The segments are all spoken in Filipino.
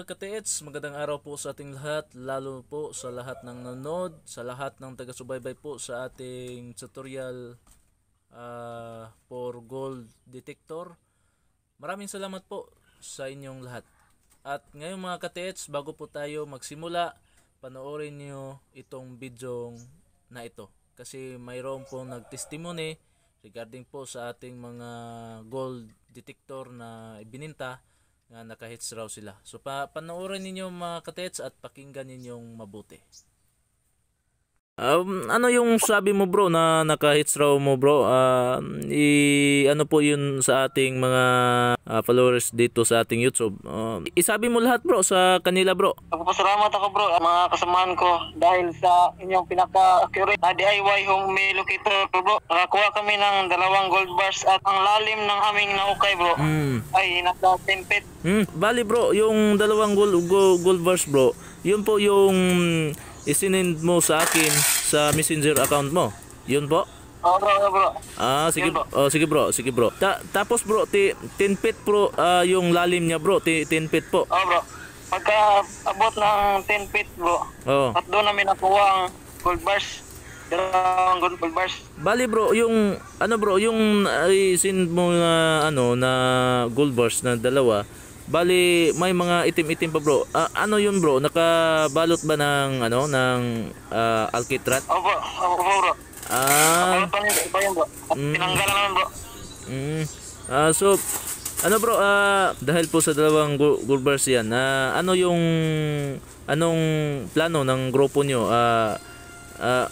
mga ka-TH, magandang araw po sa ating lahat, lalo po sa lahat ng nanonood, sa lahat ng taga-subaybay po sa ating tutorial for gold detector. Maraming salamat po sa inyong lahat. At ngayon mga ka-TH, bago po tayo magsimula, panoorin niyo itong video na ito. Kasi mayroon po nag-testimony regarding po sa ating mga gold detector na ibininta na naka-hits raw sila. So panoorin ninyo mga ka-TH at pakinggan ninyong mabuti. Ano yung sabi mo bro na naka-hits raw mo bro? Ano po yun sa ating mga followers dito sa ating YouTube? Isabi mo lahat bro sa kanila bro. Nagpapasalamat ako bro at mga kasamahan ko dahil sa inyong pinaka-accurate na DIY home locator bro. Nakakuha kami ng 2 gold bars at ang lalim ng aming nahukay bro ay nasa 10 feet. Bali bro, yung 2 gold bars bro, yun po yung isinend mo sa akin sa messenger account mo. Yun po? Oo bro. Sige bro. Sige bro. Tapos bro, 10 feet bro, yung lalim niya bro, 10 feet po. Oo bro. Pagka abot ng 10 feet bro. At doon namin nakuha ang gold bars. 2 gold bars. Bali bro, yung yung isin mo na na gold bars na 2. Bali may mga itim-itim pa bro. Ano yun bro? Nakabalot ba ng ng alkitrat? Opo bro. Balot pa yun bro. Tinanggalan naman bro. So bro, dahil po sa 2 gold bars yan, anong plano ng grupo nyo?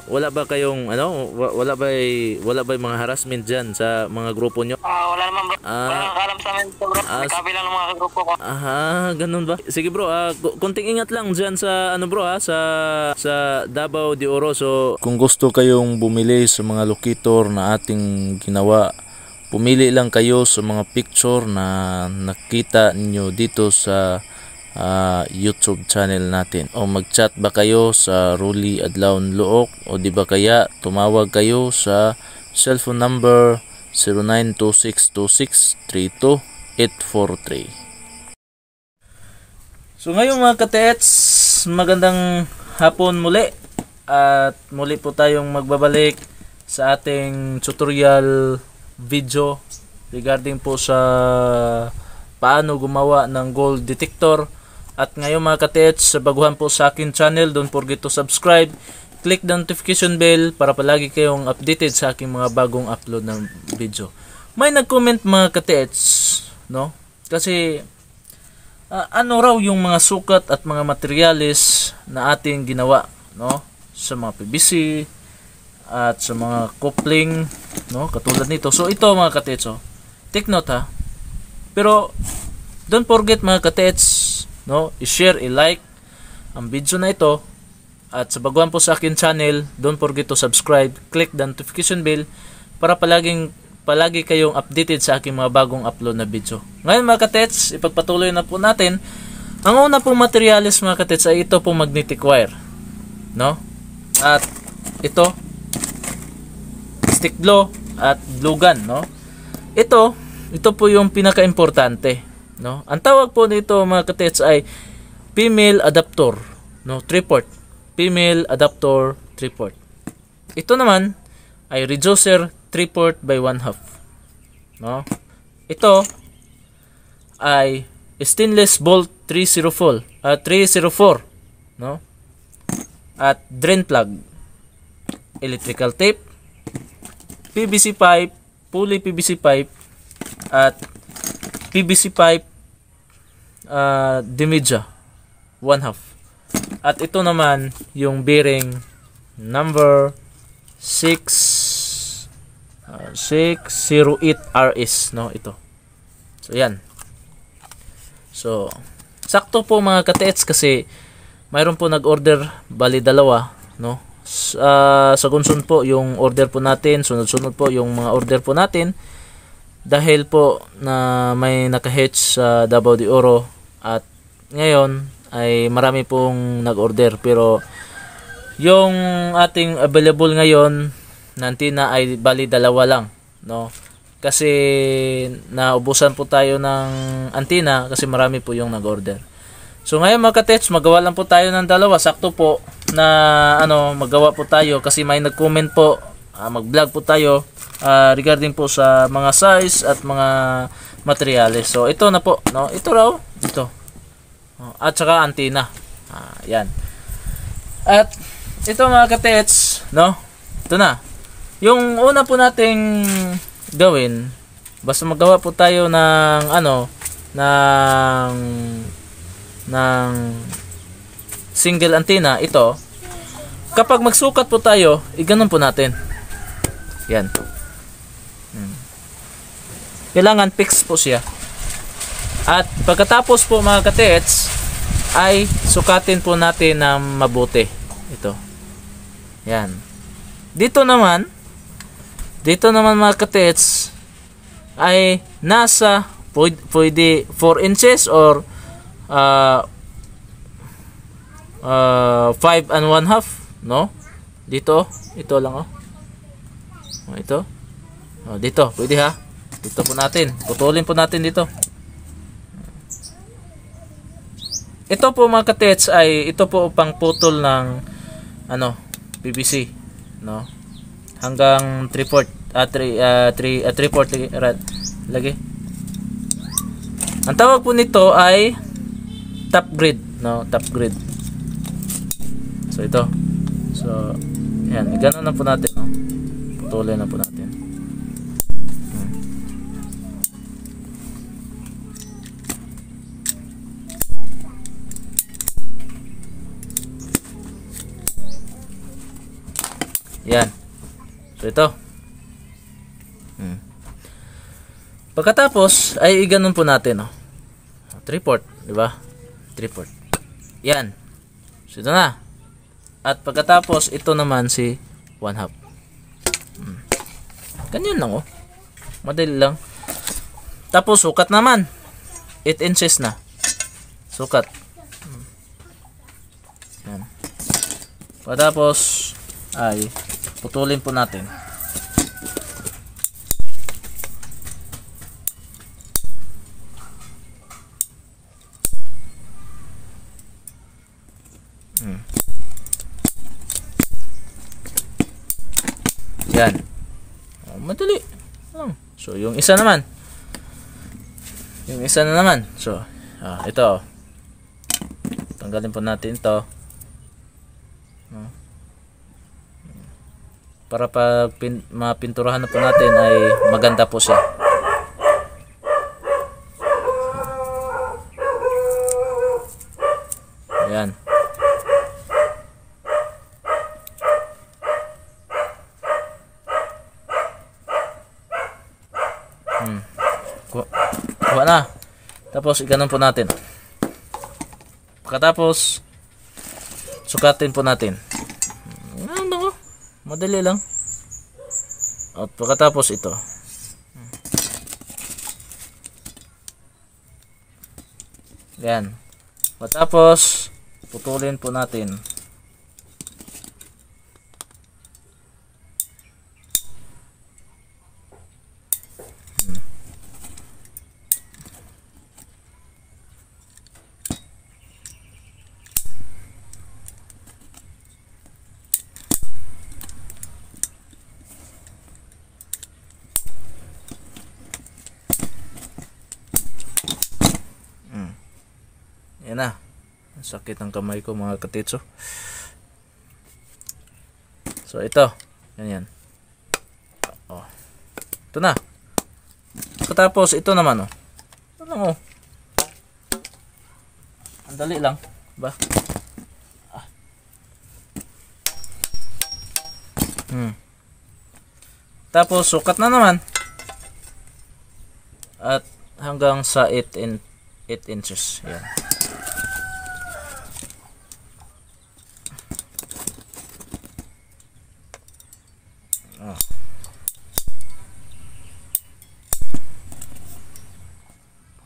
Wala ba kayong wala ba mga harassment diyan sa mga grupo nyo? Wala naman bro. Wala nang alam sa amin bro. Kabilang ng mga grupo ko. Ganun ba? Sige bro, konting ingat lang diyan sa bro sa Davao de Oro. So kung gusto kayong bumili sa mga locator na ating ginawa, pumili lang kayo sa mga picture na nakita niyo dito sa YouTube channel natin, o mag-chat ba kayo sa Ruli Adlaon Luok, o di ba kaya tumawag kayo sa cellphone number 0926263243. So ngayon mga ka-TH, magandang hapon muli, at muli po tayong magbabalik sa ating tutorial video regarding po sa paano gumawa ng gold detector. At ngayon mga ka-TH, sa baguhan po sa akin channel, don't forget to subscribe, click the notification bell para palagi kayong updated sa aking mga bagong upload ng video. May nag-comment mga ka-TH, no? Kasi ano raw yung mga sukat at mga materials na ating ginawa, no? Sa mga PVC at sa mga coupling, no? Katulad nito. So ito mga ka-TH, take note ha. Pero don't forget mga ka-TH, no, i-share, i-like ang video na ito, at sa baguhan po sa akin channel, don't forget to subscribe, click the notification bell para palagi kayong updated sa aking mga bagong upload na video. Ngayon mga ka-TH, ipagpatuloy na po natin. Ang una pong materials mga ka-TH ay ito pong magnetic wire, no? At ito stick glue at glue gun, no? Ito po yung pinaka-importante, no? Ang tawag po nito mga ka-TH ay female adapter, no? 3-port. Female adapter 3-port. Ito naman ay reducer 3-port by 1/2, no? Ito ay stainless bolt 304, no? At drain plug, electrical tape, PVC pipe, poly PVC pipe, at PVC pipe Dimidja 1/2. At ito naman yung bearing number 608 RS, no? Ito. So yan. So sakto po mga ka-TH kasi mayroon po nag-order, bali 2, no? Sa gunsun po yung order po natin, sunod-sunod po yung mga order po natin. Dahil po na may naka-hitch sa Davao de Oro, at ngayon ay marami pong nag-order, pero yung ating available ngayon na antina ay bali 2 lang, no? Kasi naubusan po tayo ng antina kasi marami po yung nag-order. So ngayon mga katets, magawa lang po tayo ng dalawa. Sakto po na magawa po tayo kasi may nag-comment po, mag-vlog po tayo regarding po sa mga size at mga materyales. So ito na po, no? Ito raw, ito. At saka antenna. Yan. At ito mga katets, no? Ito na. Yung una po nating gawin, basta magawa po tayo ng ng single antenna. Ito, kapag magsukat po tayo, iganon po natin. Yan. Kailangan fix po siya. At pagkatapos po mga katets, ay sukatin po natin ng mabuti. Ito. Yan. Dito naman mga katets, ay nasa pwede 4 inches or 5 and 1/2, no? Dito, ito lang ito. Dito, pwede ha. Dito po natin. Putulin po natin dito. Ito po mga katets ay ito po pang putol ng PVC, no? Hanggang 3/4 lagi. Ang tawag po nito ay top grade, no? Top grade. So ito. So yan, ganoon na po natin, no? Putulin na po natin. Yan. So ito. Pagkatapos ay iganon po natin, no? 3/4, di ba? 3/4. Yan. So ito na. At pagkatapos ito naman si 1/2. Ganyan lang, madali lang. Tapos sukat naman. 8 inches na. Sukat. Yan. Pagkatapos ay putulin po natin. Yan. Madali. So yung isa naman. Yung isa na naman. So ito. Tanggalin po natin ito. Para pag mapinturahan na po natin ay maganda po siya. Ayan. Kuha na. Tapos iganon po natin. Pagkatapos sukatin po natin. Madali lang. At pagkatapos ito. Yan. Pagkatapos putulin po natin. Yan na. Ang sakit ng kamay ko mga katitso. So ito. Yan. Ito na. Tapos ito naman ang dali lang. Ba? Tapos sukat na naman. At hanggang sa 8 inches. Yan.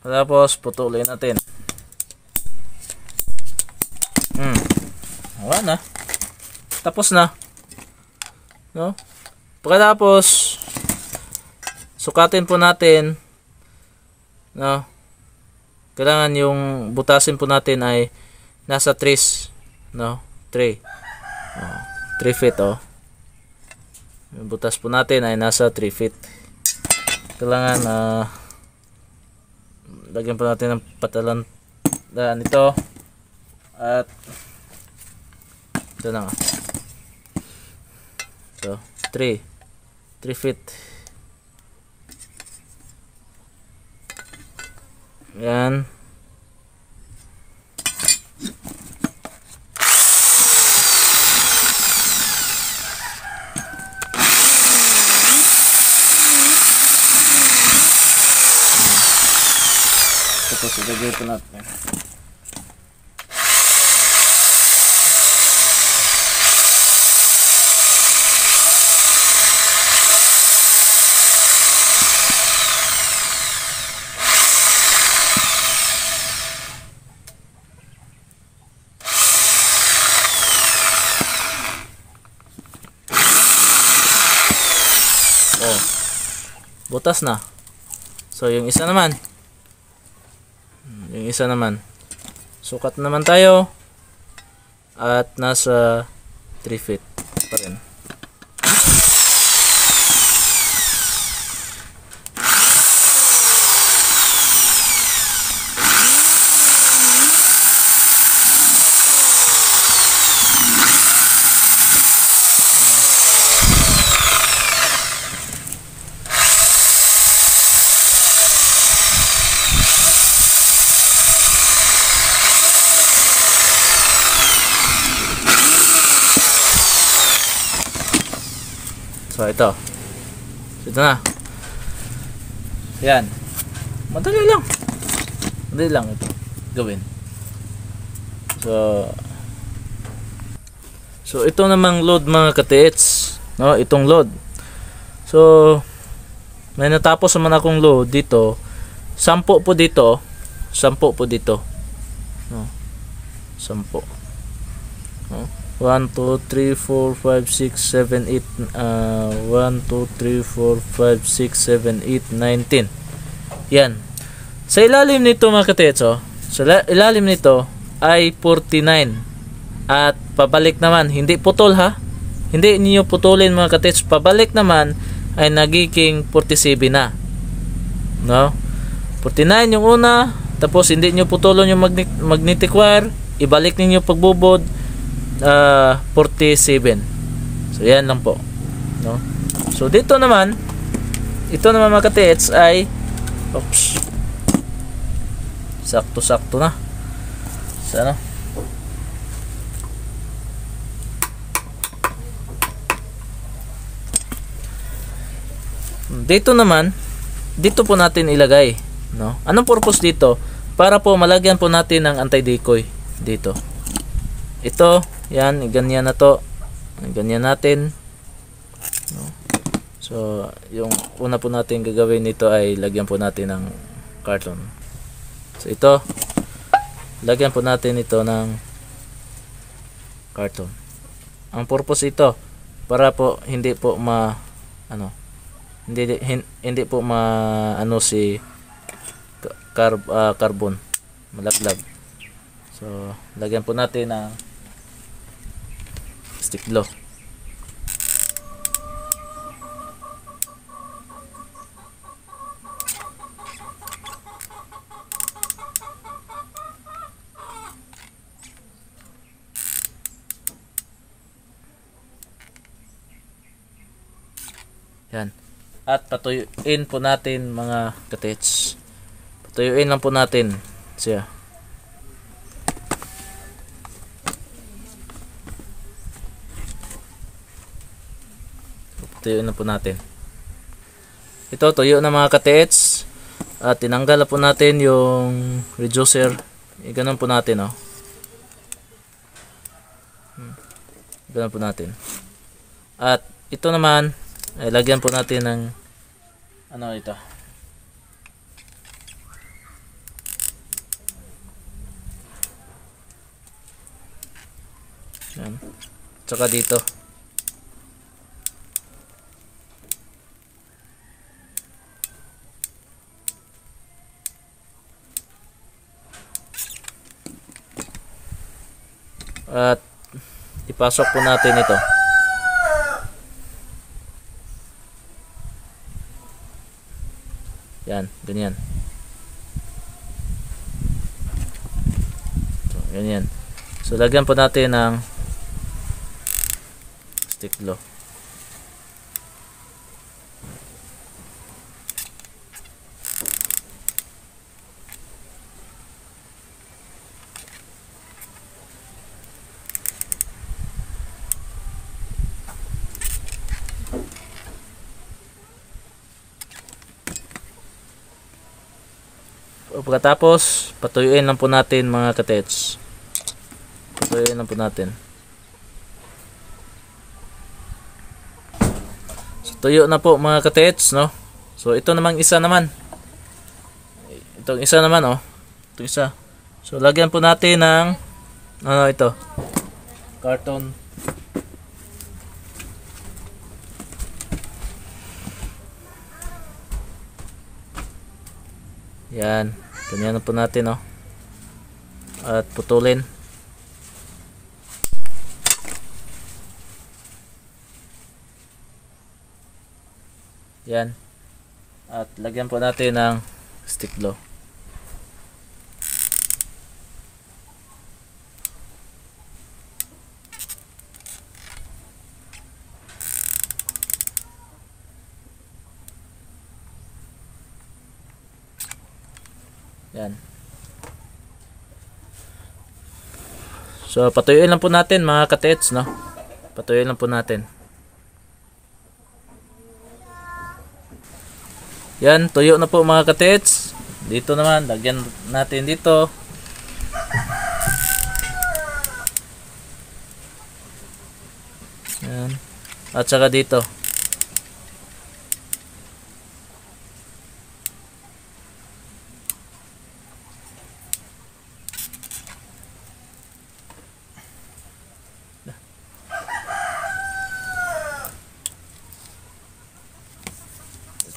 Tapos putulin natin. Wala na. Tapos na. No? Pagkatapos sukatin po natin, no? kailangan yung butasin po natin ay nasa 3, no? 3. 3 feet, oh. Yung butas po natin ay nasa 3 feet. Kailangan lagyan po natin ng patalan ito. At ito na nga. So, 3 feet. Yan. Tapos ilagay po natin. Oh, butas na. So yung isa naman, sukat naman tayo at nasa 3 feet pa rin. So ito na. Yan. Madali lang ito gawin. So ito namang load mga ka-TH, no? Itong load. So may natapos naman akong load dito. 10 po dito. No? 10. No? 1, 2, 3, 4, 5, 6, 7, 8 1, 2, 3, 4, 5, 6, 7, 8, 9, 10. Yan. Sa ilalim nito mga katetso, sa ilalim nito ay 49. At pabalik naman, hindi putol ha. Hindi niyo putulin mga katetso. Pabalik naman ay nagiging 47 na. No? 49 yung una, tapos hindi niyo putulon yung magnetic wire, ibalik niyo pagbubod 47. So yan lang po, no? So dito naman, ito naman mga ka-TH ay sakto na. Sana dito naman, dito po natin ilagay, no? Anong purpose dito? Para po malagyan po natin ng anti-decoy dito. Ito, yan, ganyan na to. Ganyan natin. No? So, yung una po natin gagawin nito ay lagyan po natin ng carton. So, ito, lagyan po natin ito ng carton. Ang purpose ito, para po hindi po hindi po si carbon, malaglag. So, lagyan po natin ng stick glue. Yan. At patuyuin po natin mga ka-TH. Patuyuin lang po natin siya. Tuyuin na po natin. Ito, tuyo na mga ka-TH. At tinanggal na po natin yung reducer. Ganun po natin, oh. Ganun po natin. At ito naman, ay lagyan po natin ng ito. Yan. Tsaka dito. At ipasok po natin ito. Yan, ganyan. So, ganyan. So, lagyan po natin ng stick glue. Pagkatapos, patuyuin lang po natin mga katets. Patuyuin lang po natin. So, tuyo na po mga katets, no? So, ito namang isa naman. Itong isa naman, oh. Itong isa. So, lagyan po natin ng ito. Carton. Yan. Ganyan na po natin, oh. At putulin. Yan. At lagyan po natin ng stick glue. Yan. So, patuyuin lang po natin mga katets, no? Patuyuin lang po natin. Yan, tuyo na po mga katets. Dito naman, lagyan natin dito. Yan. At saka dito.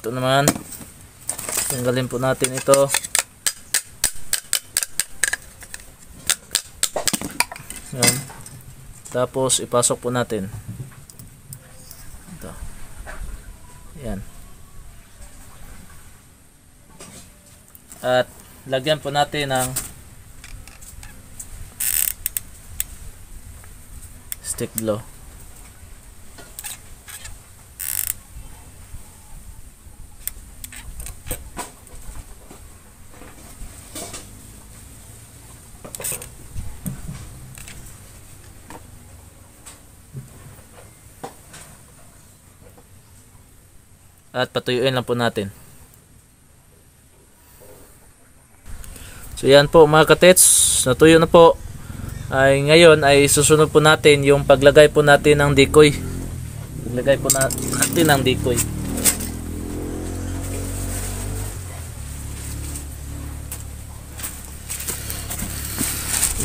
Ito naman, tanggalin po natin ito. Yan. Tapos ipasok po natin ito. Yan. At lagyan po natin ng stick glue. At patuyuin lang po natin. So yan po mga katets, natuyo na po. Ay ngayon ay susunod po natin yung paglagay po natin ng decoy. Paglagay po natin ng decoy.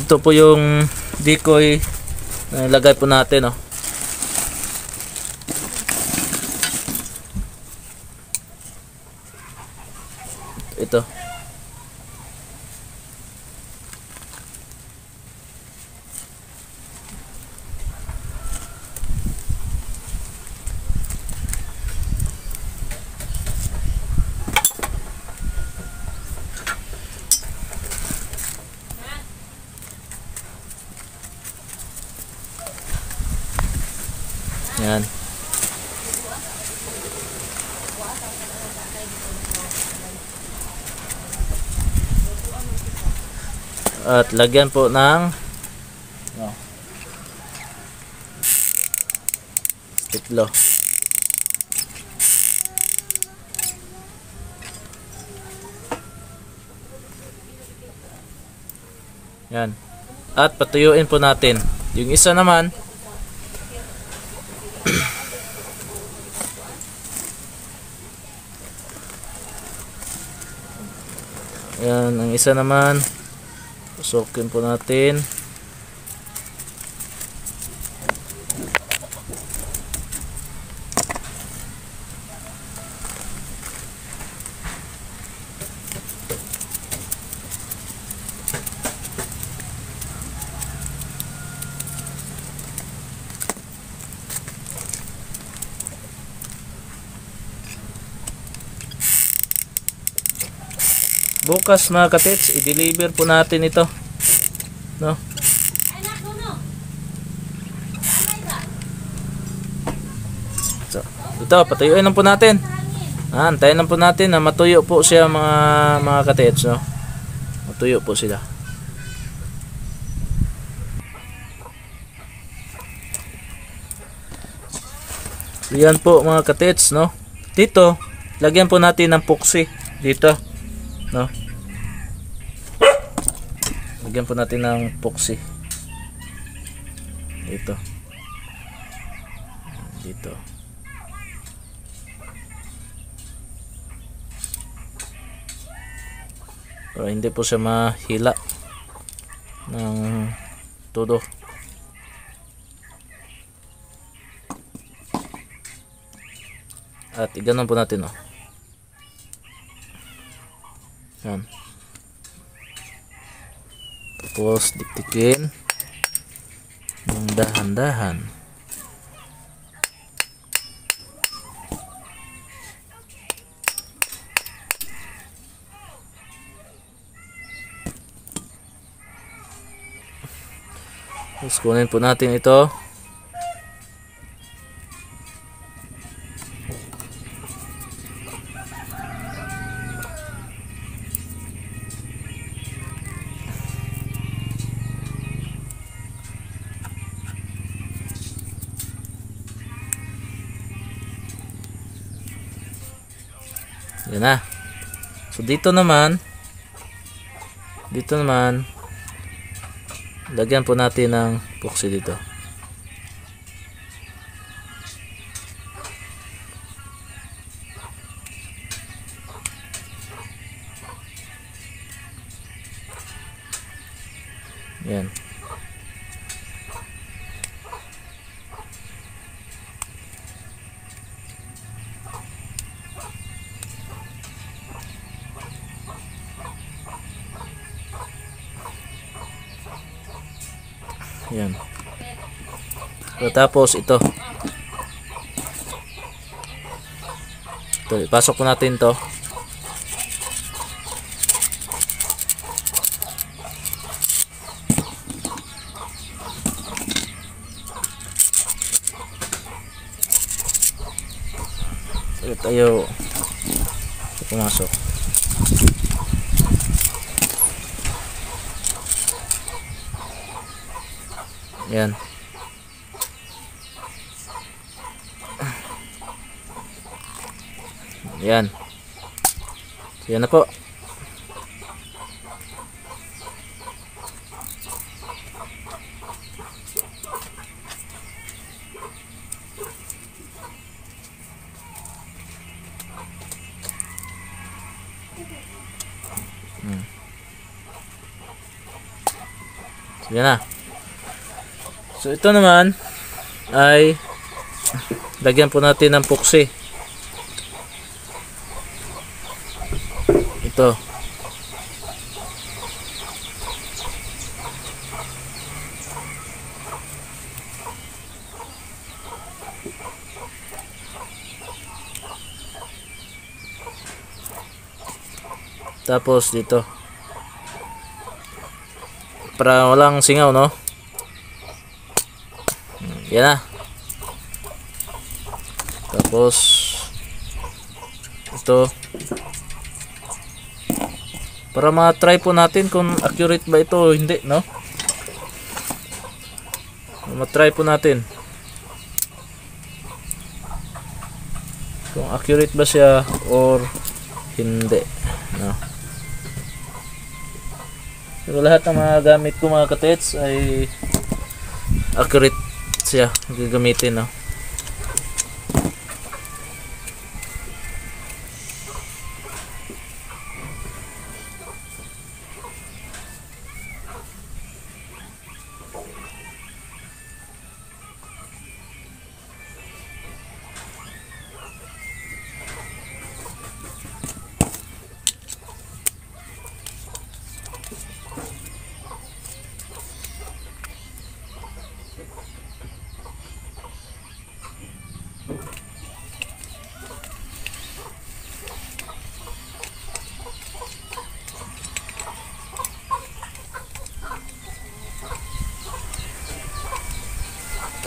Ito po yung decoy na ilagay po natin, oh. Ito. Yan. At lagyan po ng stick glue. Yan. At patuyuin po natin. Yung isa naman yan, ang isa naman pusokin po natin. bukas mga katits, i-deliver po natin ito, no? So, ito, patuyuin lang po natin. Antayin lang po natin na matuyo po siya mga katits, no? Matuyo po sila. So, yan po mga katits, no? Dito, lagyan po natin ng puksi dito, no? Lagyan po natin ng puksi dito. Dito. Para hindi po siya mahila ng todo. At iganon po natin, oh. Yan. Tapos diktikin ng dahan-dahan. Tapos kunin po natin ito. Yan na. So dito naman lagyan po natin ng puksi dito. Yan. Yan. So, tapos ito. Ito, ipasok po natin to. So, tayo pumasok. Yan. Yan. So, yan na po. So, yan na. So ito naman ay lagyan po natin ng puksi. Ito. Tapos dito. Para walang singaw, no? Yan na. Tapos ito para ma-try po natin kung accurate ba ito o hindi, no? Ma-try po natin kung accurate ba siya or hindi, no? So, lahat ng mga gamit ko mga katets ay accurate siya gagamitin, no?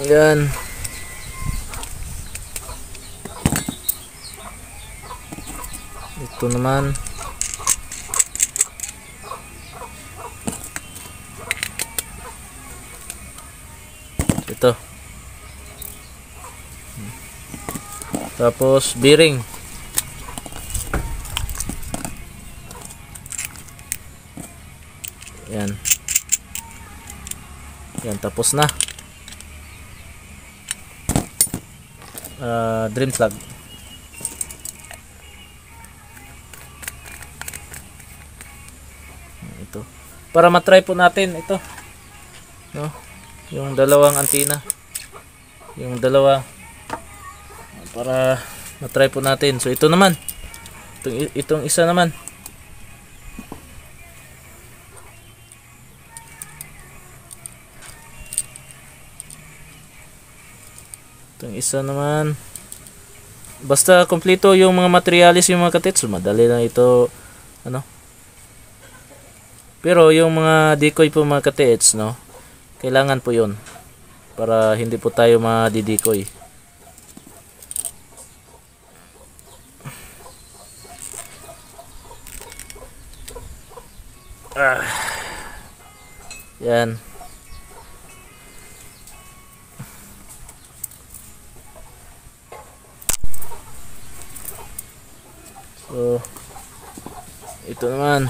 Yan. Ito naman. Ito. Tapos bearing. Yan. Yan, tapos na. Drain plug. Ito. Para matry po natin ito. No? Yung dalawang antenna. Yung dalawa. Para matry po natin. So ito naman. Itong isa naman. Itong isa naman. Basta kompleto yung mga materialis, yung mga katits, madali lang ito, ano. Pero yung mga decoy po mga katits, no, kailangan po yun para hindi po tayo madidecoy. Yan. So, ito naman.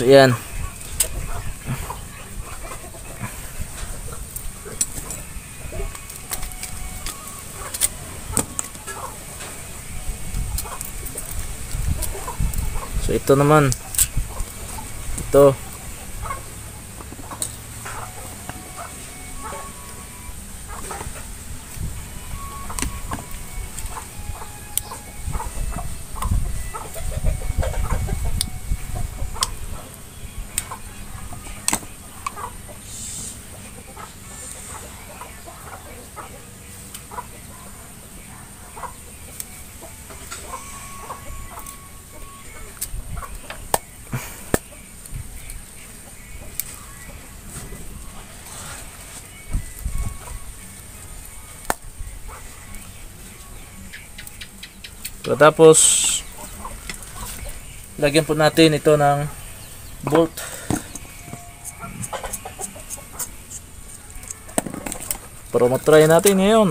So yan. So ito naman. Ito. Tapos lagyan po natin ito ng bolt. Para matry natin ngayon.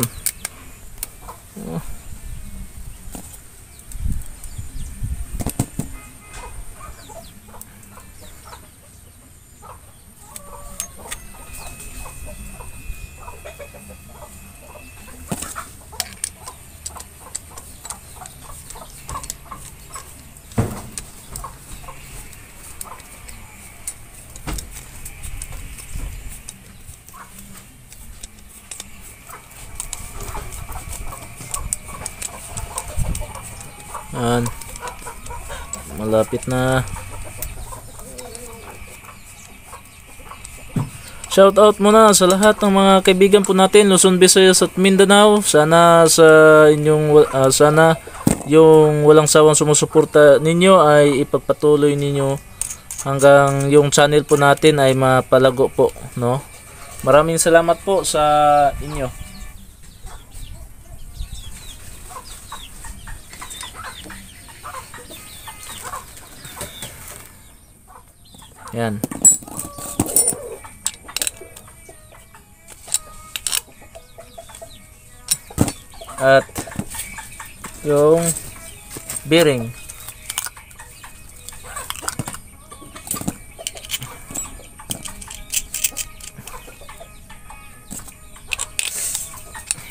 Yan. Malapit na. Shout out muna sa lahat ng mga kaibigan po natin Luzon, Visayas at Mindanao. Sana sa inyong sana yung walang sawang sumusuporta ninyo ay ipagpatuloy ninyo hanggang yung channel po natin ay mapalago po, no? Maraming salamat po sa inyo. Yan. At yung bearing.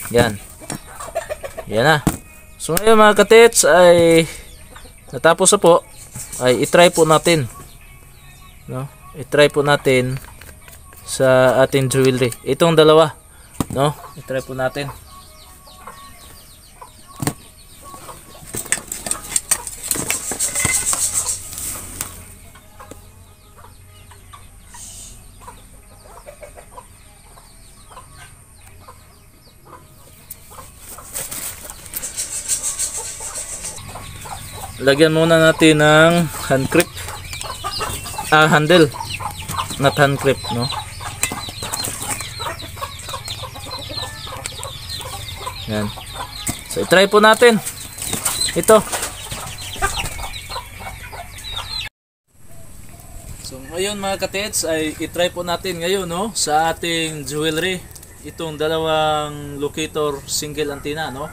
Yan. Yan na. So ngayon mga katits ay natapos na po. Ay i-try po natin. No? I-try po natin sa ating jewelry. Itong dalawa. No? I-try po natin. Lagyan muna natin ng hand grip. Handle. Not hand grip, no? Yan. So, i-try po natin. Ito. So, ngayon mga katits ay i-try po natin ngayon, no? Sa ating jewelry. Itong dalawang locator single antenna, no?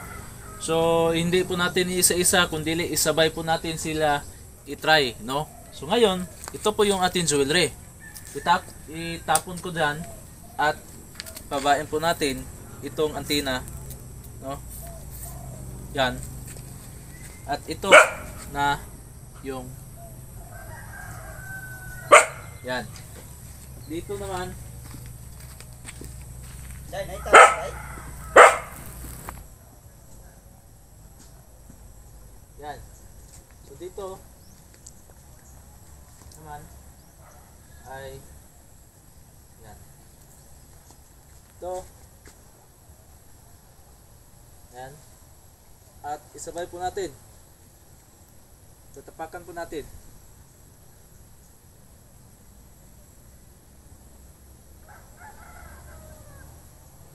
So, hindi po natin isa-isa, kundi isabay po natin sila i-try, no? So, ngayon, ito po yung ating jewelry. Itapon ko dyan at pabain po natin itong antenna, no? Yan. At ito na yung yan. Dito naman yan. So dito naman ay yan. Ito. Yan. At isabay po natin. Tatapakan po natin.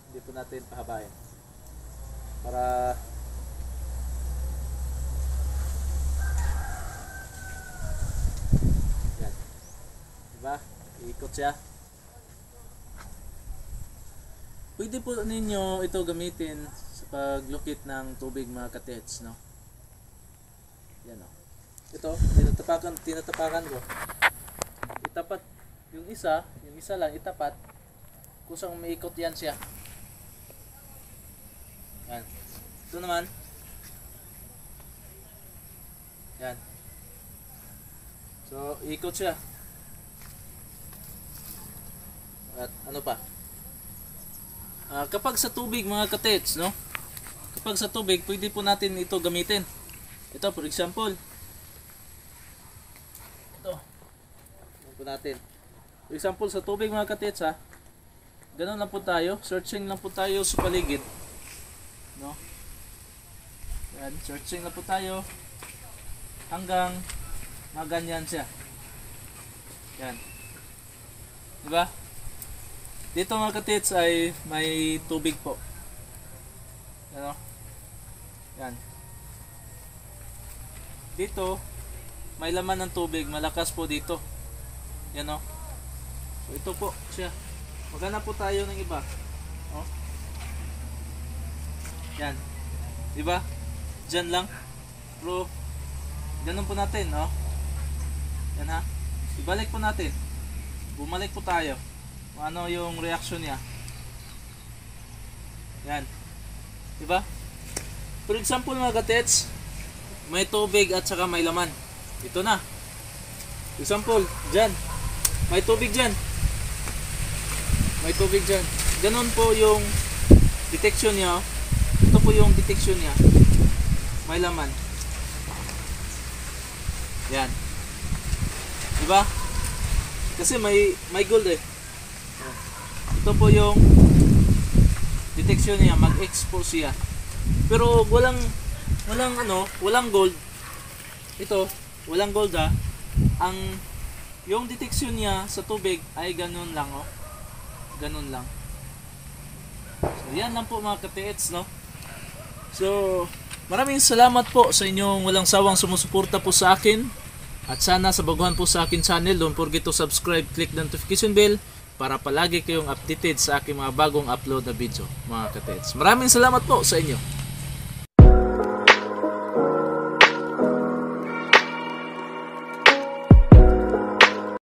Hindi po natin pahabain. Para yan. Diba? Iikot siya. Pwede po ninyo ito gamitin sa paglukit ng tubig mga katets, no? Yan o. Ito, tinatapakan ko. Itapat yung isa lang itapat. Kusang umiikot yan siya. Yan. Ito naman. Yan. So, ikot siya. At ano pa? Kapag sa tubig mga katets, no? Kapag sa tubig, pwede po natin ito gamitin. Ito, for example. Ito. Ganun po natin. For example, sa tubig mga katets, ha? Ganun lang po tayo. Searching lang po tayo sa paligid. No? Yan. Searching lang po tayo. Hanggang maganyan siya. Yan. Diba? Dito mga katits ay may tubig po. Ano? Yan. Dito may laman ng tubig, malakas po dito. Yan o. So ito po siya. Maghanap po tayo ng iba. Oh. Yan. Diba? Diyan lang. Pero ganun po natin, oh. Yan ha. Ibalik po natin. Bumalik po tayo. Ano yung reaction niya. Yan. Diba? For example mga katets, may tubig at saka may laman. Ito na. For example, dyan. May tubig dyan. May tubig dyan. Ganon po yung detection niya. Ito po yung detection niya. May laman. Yan. Diba? Kasi may gold eh. Ito po yung detection niya, mag-expose siya. Pero walang gold. Ito, walang gold ha. Yung detection niya sa tubig ay ganun lang oh. Ganun lang. So yan lang po mga ka-TH, no. So maraming salamat po sa inyong walang sawang sumusuporta po sa akin. At sana sa baguhan po sa akin channel, don't forget to subscribe, click the notification bell para palagi kayong updated sa aking mga bagong upload na video mga ka-TH. Maraming salamat po sa inyo.